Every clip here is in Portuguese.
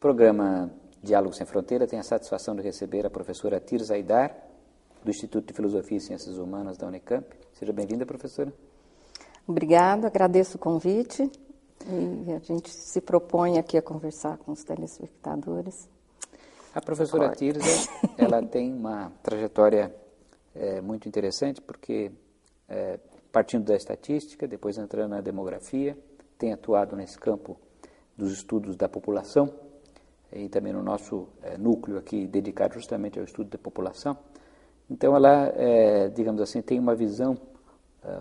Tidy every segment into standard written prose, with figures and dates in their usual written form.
Programa Diálogo Sem Fronteira tem a satisfação de receber a professora Tirza Aidar, do Instituto de Filosofia e Ciências Humanas da Unicamp. Seja bem-vinda, professora. Obrigada, agradeço o convite e a gente se propõe aqui a conversar com os telespectadores. A professora Tirza, ela tem uma trajetória muito interessante, porque partindo da estatística, depois entrando na demografia, tem atuado nesse campo dos estudos da população, e também no nosso núcleo aqui dedicado justamente ao estudo da população. Então ela, digamos assim, tem uma visão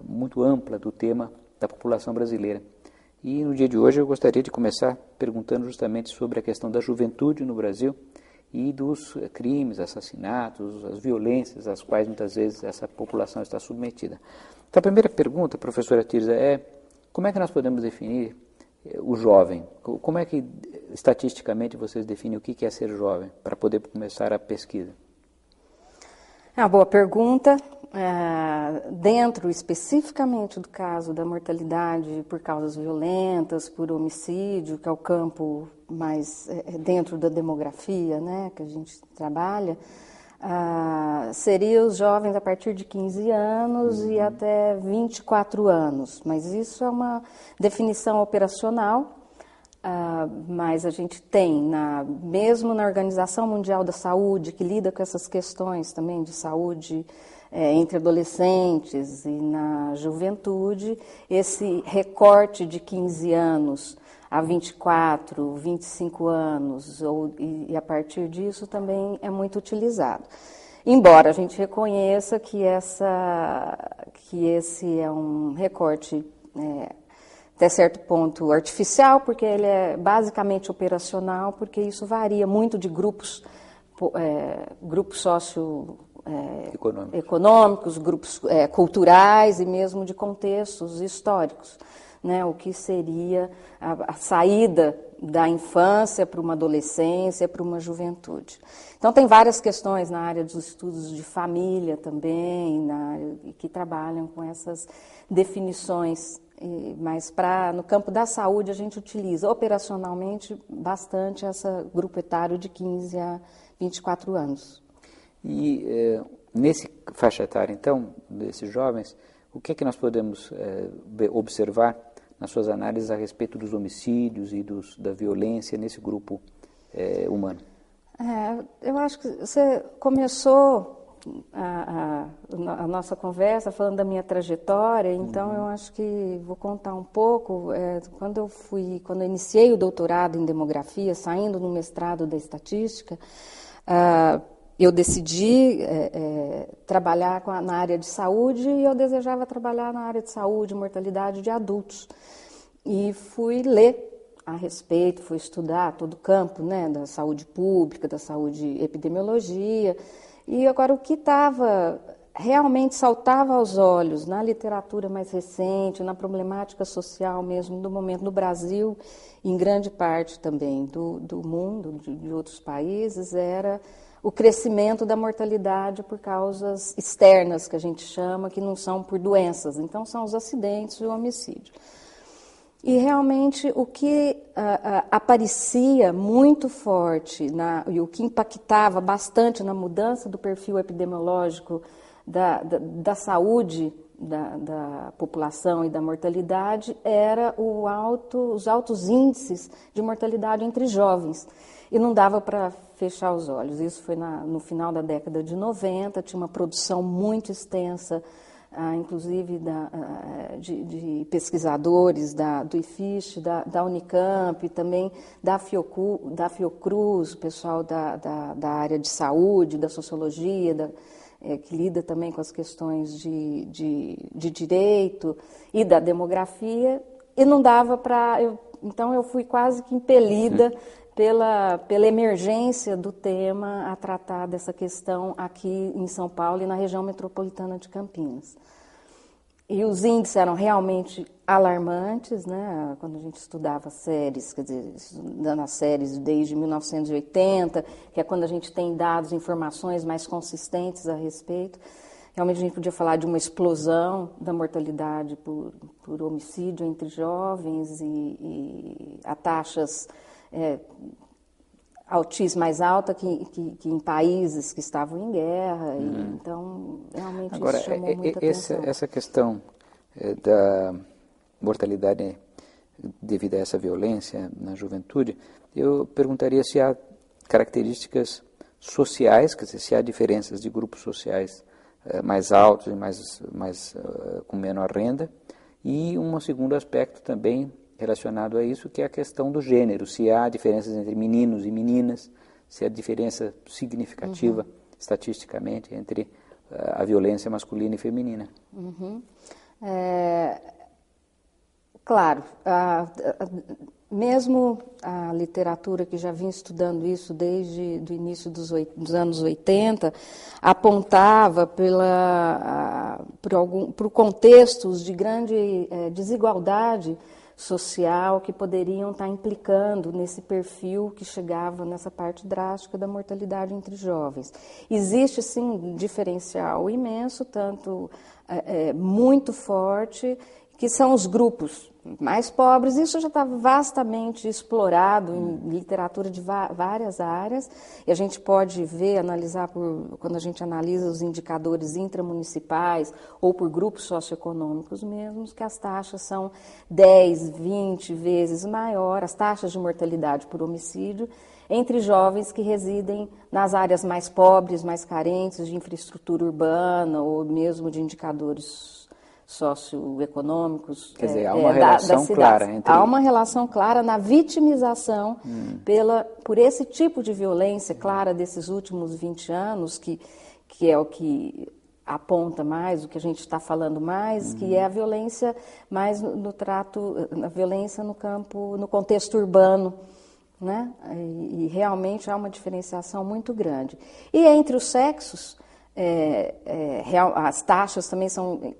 muito ampla do tema da população brasileira. E no dia de hoje eu gostaria de começar perguntando justamente sobre a questão da juventude no Brasil e dos crimes, assassinatos, as violências às quais muitas vezes essa população está submetida. Então a primeira pergunta, professora Tirza, é como é que nós podemos definir o jovem? Como é que, estatisticamente, vocês definem o que é ser jovem, para poder começar a pesquisa? É uma boa pergunta. Dentro, especificamente, do caso da mortalidade por causas violentas, por homicídio, que é o campo mais dentro da demografia, né, que a gente trabalha, seria os jovens a partir de 15 anos e até 24 anos. Mas isso é uma definição operacional, mas a gente tem, mesmo na Organização Mundial da Saúde, que lida com essas questões também de saúde entre adolescentes e na juventude, esse recorte de 15 anos a 24, 25 anos, e a partir disso também é muito utilizado. Embora a gente reconheça que esse é um recorte até certo ponto artificial, porque ele é basicamente operacional, porque isso varia muito de grupos socioeconômicos, grupos culturais e mesmo de contextos históricos. Né, o que seria a saída da infância para uma adolescência, para uma juventude. Então, tem várias questões na área dos estudos de família também, que trabalham com essas definições, mas no campo da saúde a gente utiliza operacionalmente bastante esse grupo etário de 15 a 24 anos. E nesse faixa etária, então, desses jovens, o que é que nós podemos observar nas suas análises a respeito dos homicídios e da violência nesse grupo humano? Eu acho que você começou a nossa conversa falando da minha trajetória, então eu acho que vou contar um pouco. Quando eu iniciei o doutorado em demografia, saindo no mestrado da estatística, eu decidi trabalhar na área de saúde e eu desejava trabalhar na área de saúde e mortalidade de adultos. E fui ler a respeito, fui estudar todo o campo, né, da saúde pública, da saúde epidemiologia. E agora o que realmente saltava aos olhos na literatura mais recente, na problemática social mesmo do momento no Brasil, e em grande parte também do mundo, de outros países, era o crescimento da mortalidade por causas externas, que a gente chama, que não são por doenças. Então, são os acidentes e o homicídio. E, realmente, o que aparecia muito forte e o que impactava bastante na mudança do perfil epidemiológico da saúde da população e da mortalidade era os altos índices de mortalidade entre jovens. E não dava para fechar os olhos. Isso foi no final da década de 90, tinha uma produção muito extensa, inclusive de pesquisadores do IFISH, da Unicamp, também da Fiocruz, o pessoal da área de saúde, da sociologia, que lida também com as questões de direito e da demografia, e não dava para... Então, eu fui quase que impelida pela emergência do tema a tratar dessa questão aqui em São Paulo e na região metropolitana de Campinas. E os índices eram realmente alarmantes, né? Quando a gente estudava séries, quer dizer, estudando as séries desde 1980, que é quando a gente tem dados, informações mais consistentes a respeito, realmente a gente podia falar de uma explosão da mortalidade por homicídio entre jovens e a taxas autismo mais alta que em países que estavam em guerra. Então, realmente Agora, isso chamou muita atenção. essa questão da mortalidade devido a essa violência na juventude, eu perguntaria se há características sociais, quer dizer, se há diferenças de grupos sociais mais altos e com menor renda, e um segundo aspecto também relacionado a isso, que é a questão do gênero, se há diferenças entre meninos e meninas, se há diferença significativa, estatisticamente, entre a violência masculina e feminina. Claro, mesmo a literatura que já vinha estudando isso desde o início dos anos 80, apontava por contextos de grande desigualdade social que poderiam estar implicando nesse perfil que chegava nessa parte drástica da mortalidade entre jovens. Existe, sim, um diferencial imenso, tanto muito forte, que são os grupos mais pobres. Isso já estava vastamente explorado em literatura de várias áreas, e a gente pode ver, analisar, quando a gente analisa os indicadores intramunicipais ou por grupos socioeconômicos mesmos, que as taxas são 10, 20 vezes maior, as taxas de mortalidade por homicídio, entre jovens que residem nas áreas mais pobres, mais carentes de infraestrutura urbana ou mesmo de indicadores socioeconômicos. Quer dizer, há uma relação clara entre... Há uma relação clara na vitimização por esse tipo de violência clara desses últimos 20 anos, que é o que aponta mais, o que a gente está falando mais, que é a violência mais a violência no campo, no contexto urbano, né? E realmente há uma diferenciação muito grande. E entre os sexos, as taxas também são...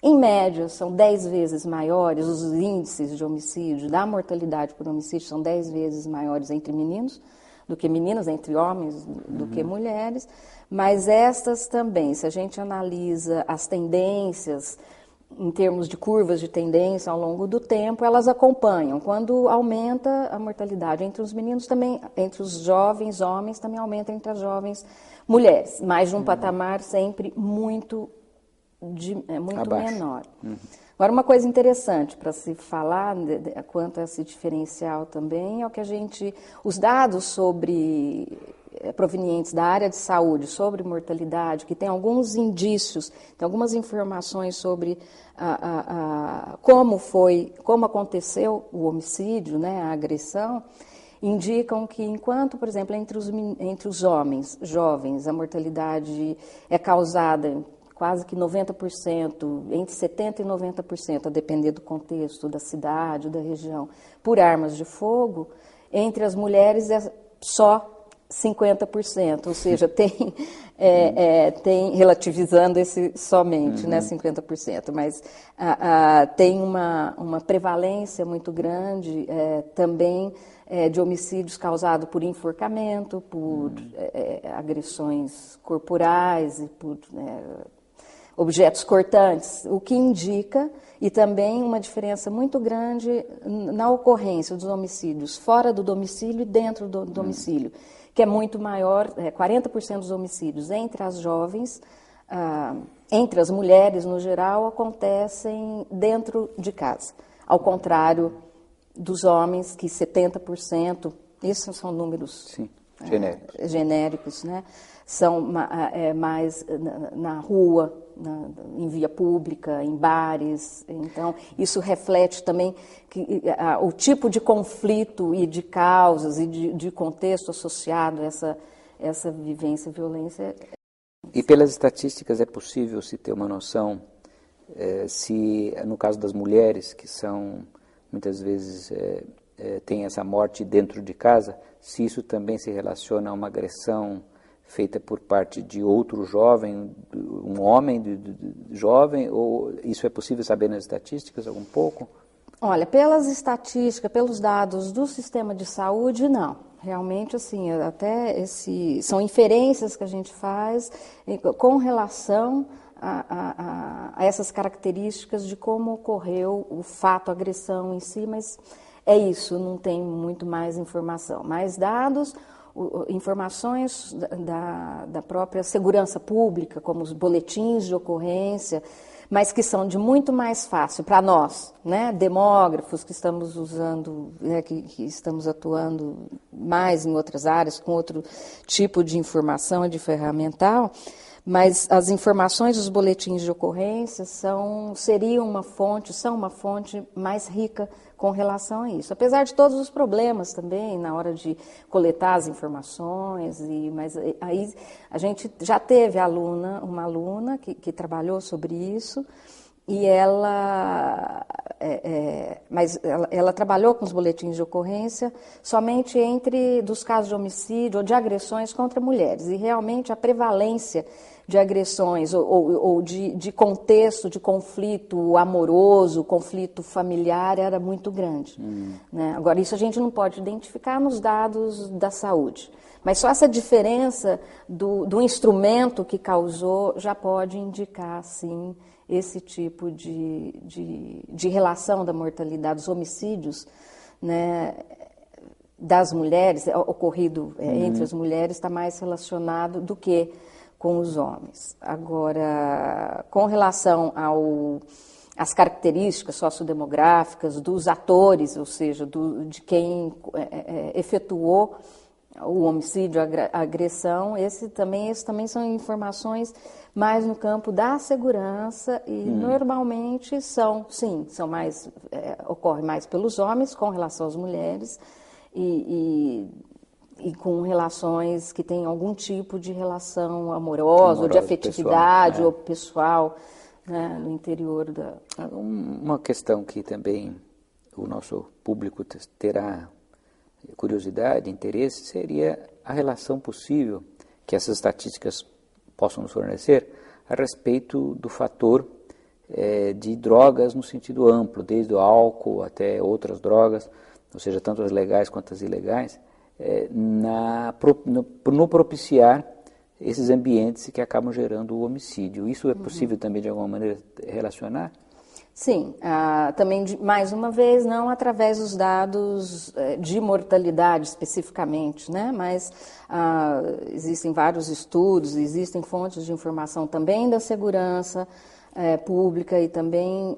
Em média, são 10 vezes maiores, os índices de homicídio, da mortalidade por homicídio são 10 vezes maiores entre meninos do que meninas, entre homens do que mulheres, mas estas também, se a gente analisa as tendências, em termos de curvas de tendência ao longo do tempo, elas acompanham. Quando aumenta a mortalidade entre os meninos, também entre os jovens homens, também aumenta entre as jovens mulheres, mas de um patamar sempre muito menor. Agora, uma coisa interessante para se falar quanto a esse diferencial também é o que os dados provenientes da área de saúde sobre mortalidade, que tem alguns indícios, tem algumas informações sobre como aconteceu o homicídio, né, a agressão, indicam que enquanto, por exemplo, entre os homens jovens, a mortalidade é causada quase que 90%, entre 70% e 90%, a depender do contexto, da cidade, da região, por armas de fogo, entre as mulheres é só 50%, ou seja, tem relativizando esse somente, né, 50%, mas tem uma prevalência muito grande também de homicídios causados por enforcamento, por agressões corporais e por objetos cortantes, o que indica, e também uma diferença muito grande na ocorrência dos homicídios fora do domicílio e dentro do domicílio, que é muito maior, 40% dos homicídios entre as jovens, entre as mulheres no geral, acontecem dentro de casa, ao contrário dos homens, que 70%, esses são números genéricos, né? São mais na rua, em via pública, em bares. Então, isso reflete também que o tipo de conflito e de causas e de contexto associado a essa vivência e violência. E pelas estatísticas é possível se ter uma noção se, no caso das mulheres, que são muitas vezes têm essa morte dentro de casa, se isso também se relaciona a uma agressão feita por parte de outro jovem, um homem jovem, ou isso é possível saber nas estatísticas algum pouco? Olha, pelas estatísticas, pelos dados do sistema de saúde, não. Realmente, assim, são inferências que a gente faz com relação a essas características de como ocorreu o fato, a agressão em si, mas é isso, não tem muito mais informação. Mais dados, informações da própria segurança pública, como os boletins de ocorrência, mas que são de muito mais fácil para nós, né, demógrafos que estamos usando, né, que estamos atuando mais em outras áreas, com outro tipo de informação e de ferramental, mas as informações dos boletins de ocorrência são uma fonte mais rica com relação a isso. Apesar de todos os problemas também na hora de coletar as informações, mas aí a gente já teve uma aluna que trabalhou sobre isso, e ela trabalhou com os boletins de ocorrência somente dos casos de homicídio ou de agressões contra mulheres, e realmente a prevalência de agressões ou de contexto de conflito amoroso, conflito familiar era muito grande. Né? Agora, isso a gente não pode identificar nos dados da saúde, mas só essa diferença do instrumento que causou já pode indicar, sim, esse tipo de relação da mortalidade, dos homicídios, né, das mulheres, ocorrido entre as mulheres, está mais relacionado do que com os homens. Agora, com relação às características sociodemográficas dos atores, ou seja, de quem efetuou o homicídio, a agressão, esses também são informações mais no campo da segurança e normalmente ocorre mais pelos homens com relação às mulheres e com relações que têm algum tipo de relação amorosa ou de afetividade ou pessoal, né, no interior da... Uma questão que também o nosso público terá curiosidade, interesse, seria a relação possível que essas estatísticas possam nos fornecer a respeito do fator de drogas no sentido amplo, desde o álcool até outras drogas, ou seja, tanto as legais quanto as ilegais, no propiciar esses ambientes que acabam gerando o homicídio. Isso é possível também de alguma maneira relacionar? Sim, também mais uma vez não através dos dados de mortalidade especificamente, né? Mas existem vários estudos, existem fontes de informação também da segurança pública e também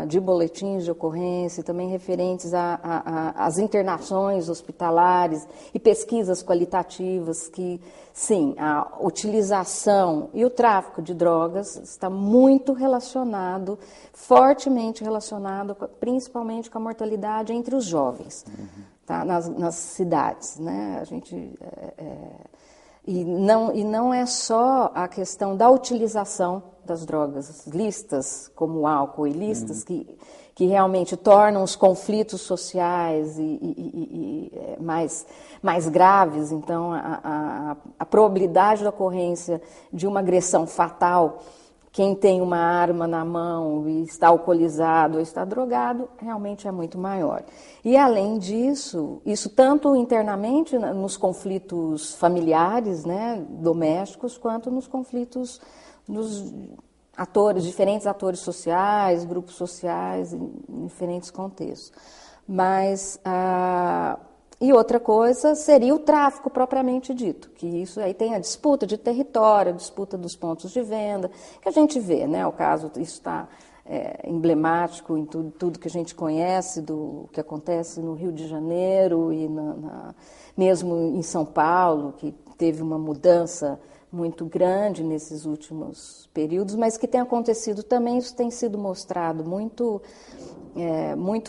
de boletins de ocorrência, também referentes às internações hospitalares e pesquisas qualitativas que, sim, a utilização e o tráfico de drogas está muito relacionado, fortemente relacionado, principalmente com a mortalidade entre os jovens, tá? Nas cidades, né? E não é só a questão da utilização das drogas lícitas, como o álcool ilícitas, que realmente tornam os conflitos sociais mais graves. Então, a probabilidade da ocorrência de uma agressão fatal, quem tem uma arma na mão e está alcoolizado ou está drogado, realmente é muito maior. E, além disso, isso tanto internamente nos conflitos familiares, né, domésticos, quanto nos conflitos dos diferentes atores sociais, grupos sociais, em diferentes contextos. Mas, e outra coisa seria o tráfico propriamente dito, que isso aí tem a disputa de território, a disputa dos pontos de venda, que a gente vê, né? O caso, isso está emblemático em tudo que a gente conhece do que acontece no Rio de Janeiro e mesmo em São Paulo, que teve uma mudança muito grande nesses últimos períodos, mas que tem acontecido também, isso tem sido mostrado muito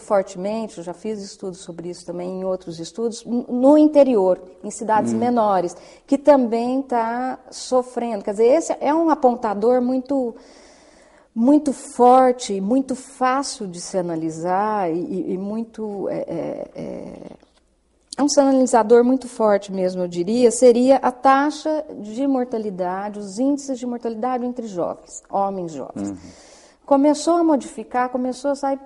fortemente, eu já fiz estudos sobre isso também em outros estudos, no interior, em cidades menores, que também está sofrendo. Quer dizer, esse é um apontador muito forte, muito fácil de se analisar e muito... um sinalizador muito forte mesmo, eu diria, seria a taxa de mortalidade, os índices de mortalidade entre jovens, homens jovens. Começou a modificar, começou a sair...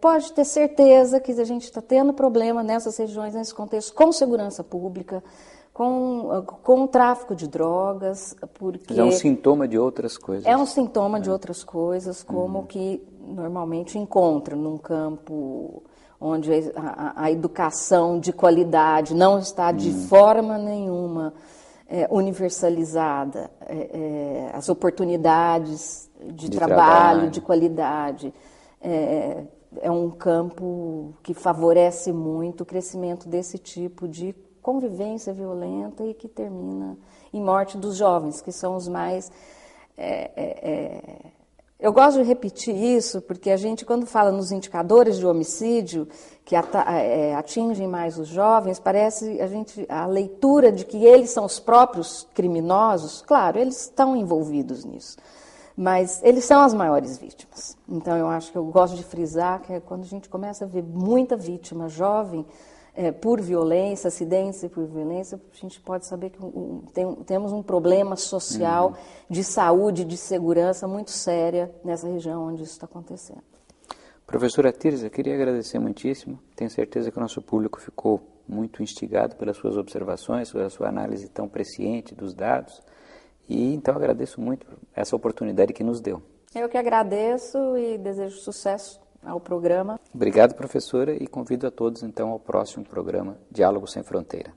pode ter certeza que a gente está tendo problema nessas regiões, nesse contexto, com segurança pública, com o tráfico de drogas, porque... Mas é um sintoma de outras coisas. É um sintoma de outras coisas, como que normalmente encontra num campo onde a educação de qualidade não está de forma nenhuma universalizada, as oportunidades de trabalho de qualidade. É um campo que favorece muito o crescimento desse tipo de convivência violenta e que termina em morte dos jovens, que são os mais... Eu gosto de repetir isso porque a gente, quando fala nos indicadores de homicídio que atingem mais os jovens, parece a leitura de que eles são os próprios criminosos. Claro, eles estão envolvidos nisso, mas eles são as maiores vítimas. Então, eu acho que eu gosto de frisar que quando a gente começa a ver muita vítima jovem por violência, acidentes por violência, a gente pode saber que temos um problema social de saúde, de segurança muito séria nessa região onde isso está acontecendo. Professora Tirza, eu queria agradecer muitíssimo. Tenho certeza que o nosso público ficou muito instigado pelas suas observações, pela sua análise tão presciente dos dados. E então agradeço muito essa oportunidade que nos deu. Eu que agradeço e desejo sucesso ao programa. Obrigado, professora, e convido a todos então ao próximo programa Diálogo Sem Fronteira.